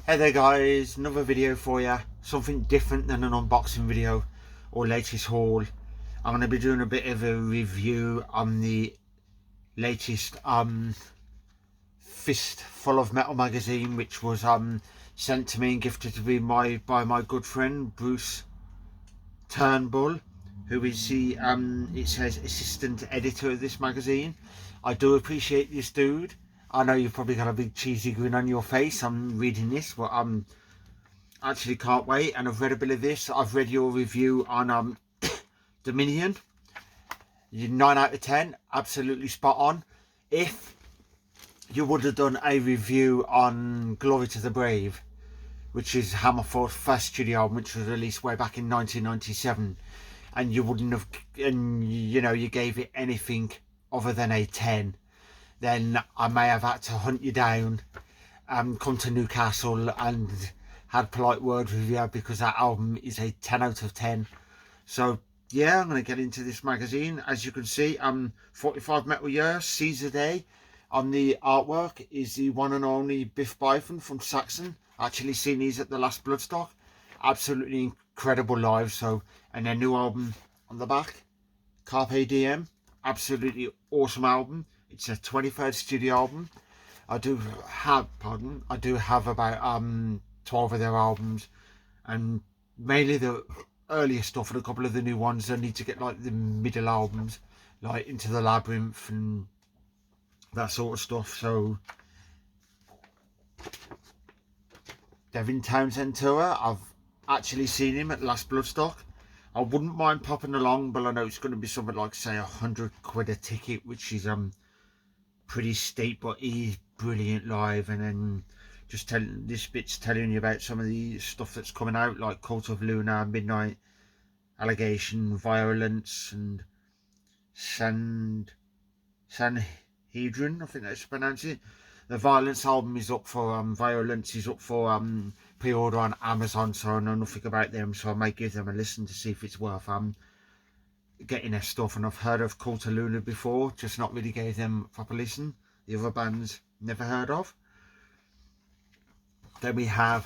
Hey there guys, another video for you. Something different than an unboxing video or latest haul. I'm going to be doing a bit of a review on the latest Fistful of Metal magazine, which was sent to me and gifted to me by my good friend Bruce Turnbull, who is the it says assistant editor of this magazine. I do appreciate this dude. I know you've probably got a big cheesy grin on your face. I'm reading this, but actually can't wait. And I've read a bit of this. I've read your review on Dominion. 9 out of 10, absolutely spot on. If you would have done a review on Glory to the Brave, which is Hammerfall's first studio album, which was released way back in 1997, and you wouldn't have, and you know, you gave it anything other than a 10, then I may have had to hunt you down and come to Newcastle and had polite words with you, because that album is a 10 out of 10. So yeah, I'm going to get into this magazine. As you can see, 45 metal year, Caesar Day. On the artwork is the one and only Biff Bython from Saxon. Actually seen these at the last Bloodstock. Absolutely incredible live. So, and their new album on the back, Carpe Diem. Absolutely awesome album. It's a 23rd studio album. I do have about 12 of their albums, and mainly the earlier stuff and a couple of the new ones. I need to get like the middle albums, like Into the Labyrinth and that sort of stuff. So Devin Townsend tour, I've actually seen him at last Bloodstock. I wouldn't mind popping along, but I know it's going to be something like, say, £100 a ticket, which is pretty steep, but he's brilliant live. And then just this bit's telling you about some of the stuff that's coming out, like Cult of Luna, Midnight Allegation, Violence, and Sanhedrin, I think that's pronounced it. The Violence album is up for Violence is up for pre-order on Amazon, so I know nothing about them, so I might give them a listen to see if it's worth getting their stuff. And I've heard of Cult of Luna before, just not really gave them a proper listen. The other bands never heard of. Then we have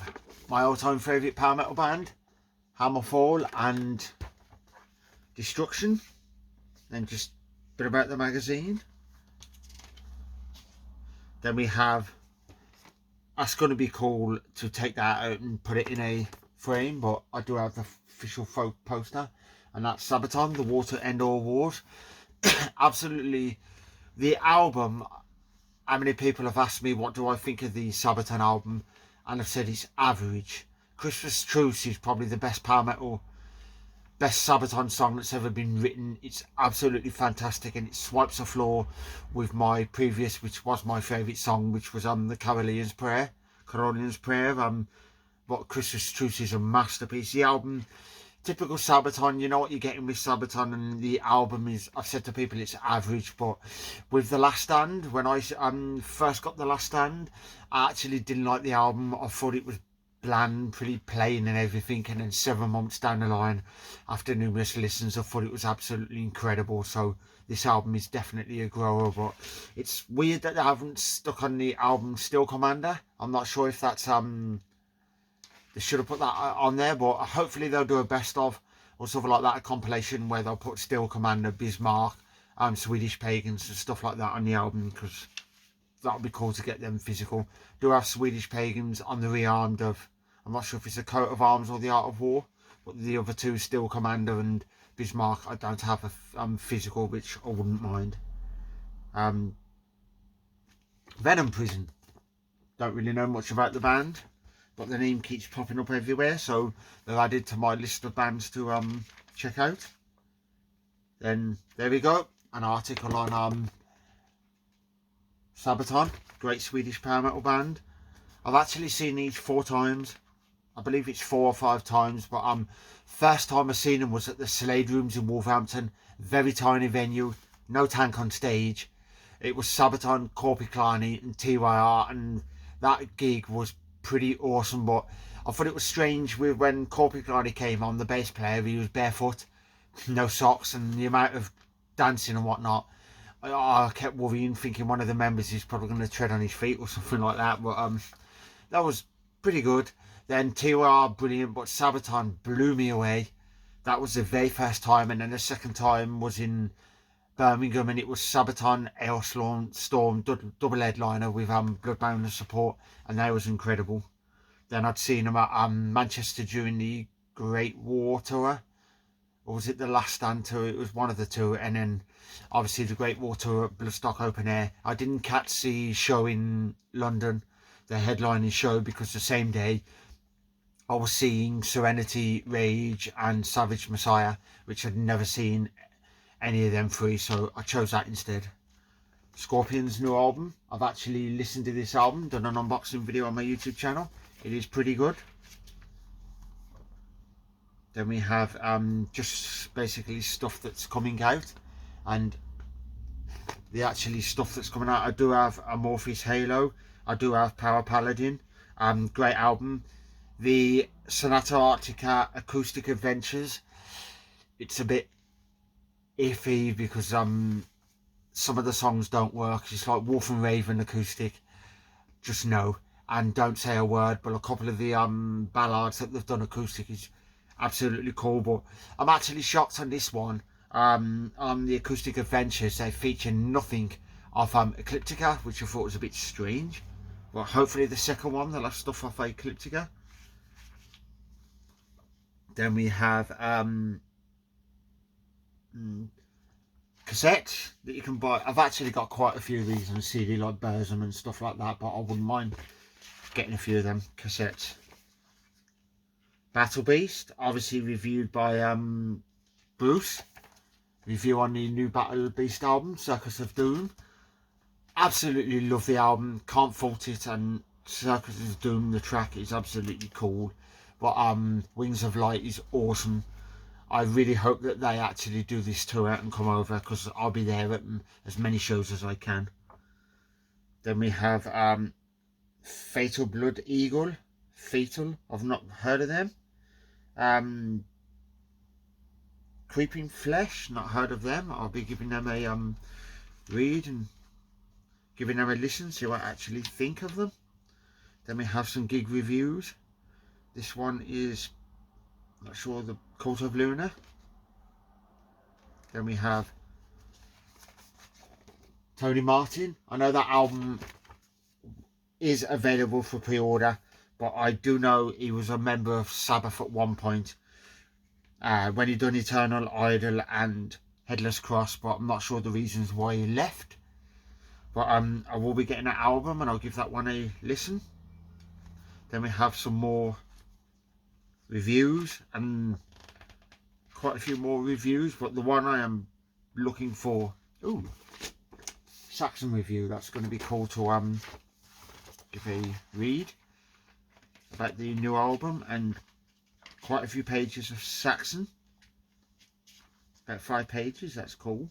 my all-time favourite power metal band, Hammerfall and Destruction. Then just a bit about the magazine. Then we have, that's going to be cool to take that out and put it in a frame, but I do have the official folk poster, and that's Sabaton, The War to End All Wars. Absolutely, the album, how many people have asked me what do I think of the Sabaton album, and I've said it's average. Christmas Truce is probably the best power metal, best Sabaton song that's ever been written. It's absolutely fantastic, and it swipes the floor with my previous, which was my favourite song, which was the Caroline's Prayer. But Christmas Truce is a masterpiece. The album, typical Sabaton, you know what you're getting with Sabaton, and the album is, I've said to people, it's average. But with The Last Stand, when I first got The Last Stand, I actually didn't like the album. I thought it was bland, pretty plain and everything, and then 7 months down the line, after numerous listens, I thought it was absolutely incredible. So this album is definitely a grower. But it's weird that they haven't stuck on the album Steel Commander. I'm not sure if that's they should have put that on there, but hopefully they'll do a best of or something like that, a compilation where they'll put Steel Commander, Bismarck, Swedish Pagans and stuff like that on the album, because that would be cool to get them physical. Do have Swedish Pagans on the Rearmed of, I'm not sure if it's a Coat of Arms or the Art of War, but the other two, Steel Commander and Bismarck, I don't have a physical, which I wouldn't mind. Venom Prison, don't really know much about the band, but the name keeps popping up everywhere, so they're added to my list of bands to check out. Then there we go, an article on Sabaton, great Swedish power metal band. I've actually seen these 4 times. I believe it's 4 or 5 times, but first time I seen them was at the Slade Rooms in Wolverhampton. Very tiny venue, no tank on stage. It was Sabaton, Corpy Clarny and TYR, and that gig was pretty awesome. But I thought it was strange with when Corpy Clarny came on, the bass player, he was barefoot, no socks, and the amount of dancing and whatnot. I kept worrying, thinking one of the members is probably going to tread on his feet or something like that. But that was pretty good. Then TR, brilliant, but Sabaton blew me away. That was the very first time, and then the second time was in Birmingham, and it was Sabaton, Storm double headliner with Bloodbound support, and that was incredible. Then I'd seen them at Manchester during the Great War Tour, or was it the Last Stand Tour? It was one of the two, and then obviously the Great War Tour at Bloodstock Open Air. I didn't catch the show in London, the headlining show, because the same day I was seeing Serenity, Rage and Savage Messiah, which I'd never seen any of them three, so I chose that instead. Scorpion's new album. I've actually listened to this album, done an unboxing video on my YouTube channel. It is pretty good. Then we have just basically stuff that's coming out, and the actually stuff that's coming out. I do have Amorphis Halo. I do have Power Paladin. Great album. The Sonata Arctica Acoustic Adventures. It's a bit iffy because some of the songs don't work. It's like Wolf and Raven acoustic. Just no, and Don't Say a Word. But a couple of the ballads that they've done acoustic is absolutely cool. But I'm actually shocked on this one. On the Acoustic Adventures, they feature nothing of Ecliptica, which I thought was a bit strange. But hopefully the second one they'll have stuff off Ecliptica. Then we have cassettes that you can buy. I've actually got quite a few of these on CD, like Burzum and stuff like that, but I wouldn't mind getting a few of them cassettes. Battle Beast, obviously reviewed by Bruce. Review on the new Battle Beast album, Circus of Doom. Absolutely love the album, can't fault it, and Circus of Doom, the track is absolutely cool. But Wings of Light is awesome. I really hope that they actually do this tour out and come over, because I'll be there at as many shows as I can. Then we have Fatal Blood Eagle. Fatal, I've not heard of them. Creeping Flesh, not heard of them. I'll be giving them a read and giving them a listen, see what I actually think of them. Then we have some gig reviews. This one is, not sure, the Cult of Luna. Then we have Tony Martin. I know that album is available for pre-order, but I do know he was a member of Sabbath at one point when he done Eternal Idol and Headless Cross, but I'm not sure the reasons why he left. But I will be getting that album and I'll give that one a listen. Then we have some more reviews, and quite a few more reviews, but the one I am looking for, Saxon review, that's going to be cool to give a read about the new album, and quite a few pages of Saxon, about 5 pages, that's cool.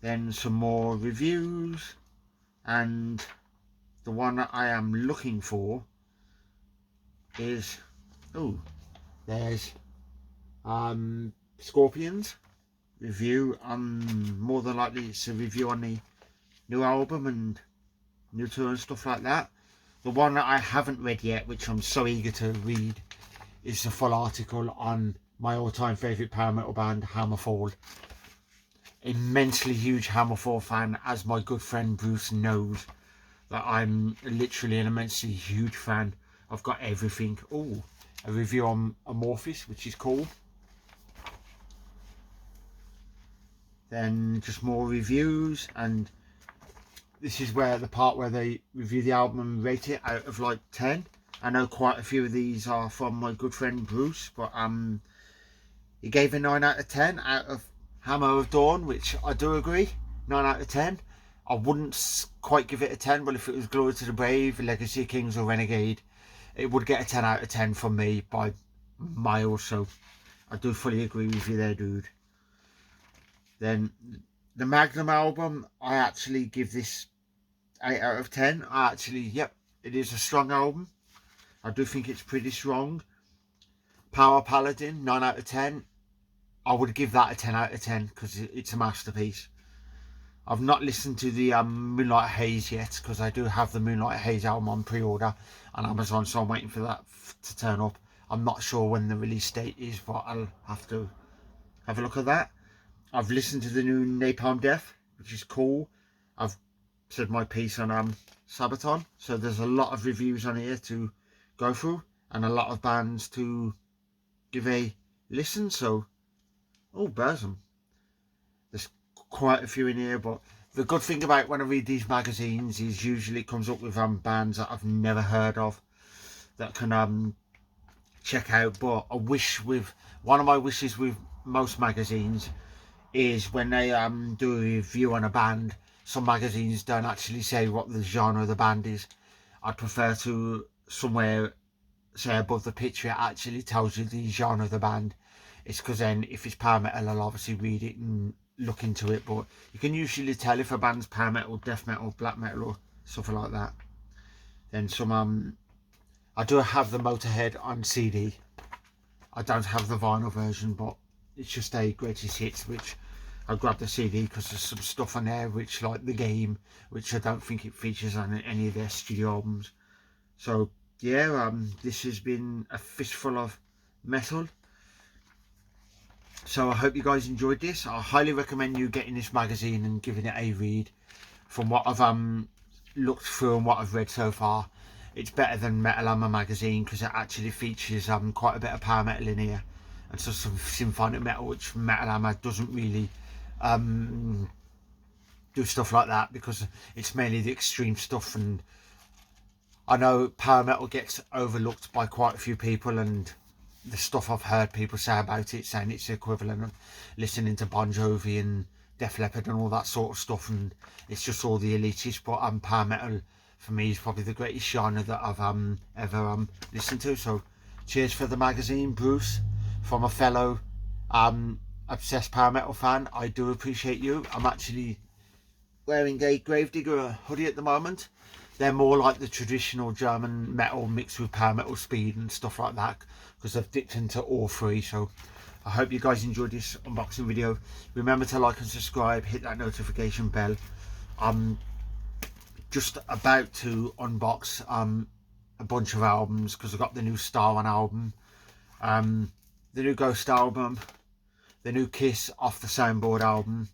Then some more reviews, and the one that I am looking for is, there's Scorpions review. More than likely it's a review on the new album and new tour and stuff like that. The one that I haven't read yet, which I'm so eager to read, is the full article on my all-time favourite power metal band, Hammerfall. Immensely huge Hammerfall fan, as my good friend Bruce knows that I'm literally an immensely huge fan. I've got everything. A review on Amorphis, which is cool. Then just more reviews, and this is where the part where they review the album and rate it out of like 10. I know quite a few of these are from my good friend Bruce, but he gave a 9 out of 10 out of Hammer of Dawn, which I do agree, 9 out of 10. I wouldn't quite give it a 10, but if it was Glory to the Brave, Legacy of Kings or Renegade, it would get a 10 out of 10 from me by miles, so I do fully agree with you there, dude. Then the Magnum album, I actually give this 8 out of 10. Yep, it is a strong album. I do think it's pretty strong. Power Paladin, 9 out of 10. I would give that a 10 out of 10 because it's a masterpiece. I've not listened to the Moonlight Haze yet, because I do have the Moonlight Haze album on pre-order on Amazon, so I'm waiting for that to turn up. I'm not sure when the release date is, but I'll have to have a look at that. I've listened to the new Napalm Death, which is cool. I've said my piece on Sabaton, so there's a lot of reviews on here to go through and a lot of bands to give a listen. So, oh, Burzum, there's quite a few in here, but the good thing about when I read these magazines is usually it comes up with bands that I've never heard of that can check out. But I wish, with one of my wishes with most magazines is when they do a review on a band, some magazines don't actually say what the genre of the band is. I'd prefer to somewhere say above the picture it actually tells you the genre of the band. It's because then if it's power metal, I'll obviously read it and look into it, but you can usually tell if a band's power metal, death metal, black metal or something like that. Then some I do have the Motorhead on CD. I don't have the vinyl version, but it's just a greatest hits, which I grabbed the CD because there's some stuff on there which, like The Game, which I don't think it features on any of their studio albums. So yeah, this has been a Fistful of Metal. So I hope you guys enjoyed this. I highly recommend you getting this magazine and giving it a read. From what I've looked through and what I've read so far, it's better than Metal Hammer magazine because it actually features quite a bit of power metal in here, and so some symphonic metal, which Metal Hammer doesn't really do stuff like that, because it's mainly the extreme stuff. And I know power metal gets overlooked by quite a few people, and the stuff I've heard people say about it, saying it's the equivalent of listening to Bon Jovi and Def Leppard and all that sort of stuff, and it's just all the elitist. But power metal for me is probably the greatest genre that I've ever listened to. So cheers for the magazine, Bruce, from a fellow obsessed power metal fan. I do appreciate you. I'm actually wearing a Gravedigger hoodie at the moment. They're more like the traditional German metal mixed with power metal speed and stuff like that, because I've dipped into all three. So I hope you guys enjoyed this unboxing video. Remember to like and subscribe, hit that notification bell. I'm just about to unbox a bunch of albums, because I've got the new Starman album, the new Ghost album, the new Kiss Off the Soundboard album,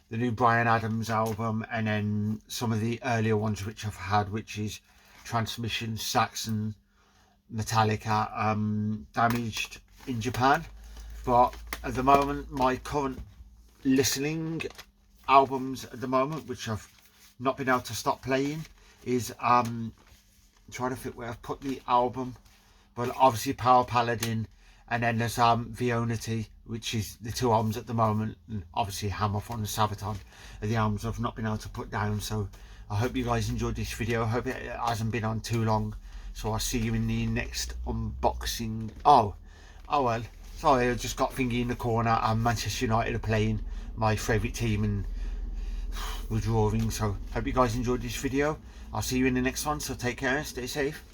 the new Bryan Adams album, and then some of the earlier ones which I've had, which is Transmission, Saxon, Metallica, Damaged in Japan. But at the moment, my current listening albums at the moment, which I've not been able to stop playing, is trying to think where I've put the album, but obviously Power Paladin, and then there's Vionity, which is the two albums at the moment, and obviously Hammerfall and Sabaton are the albums I've not been able to put down. So I hope you guys enjoyed this video. I hope it hasn't been on too long, so I'll see you in the next unboxing. Oh well, sorry, I just got thingy in the corner. Manchester United are playing, my favourite team, and we're drawing. So hope you guys enjoyed this video. I'll see you in the next one, so take care and stay safe.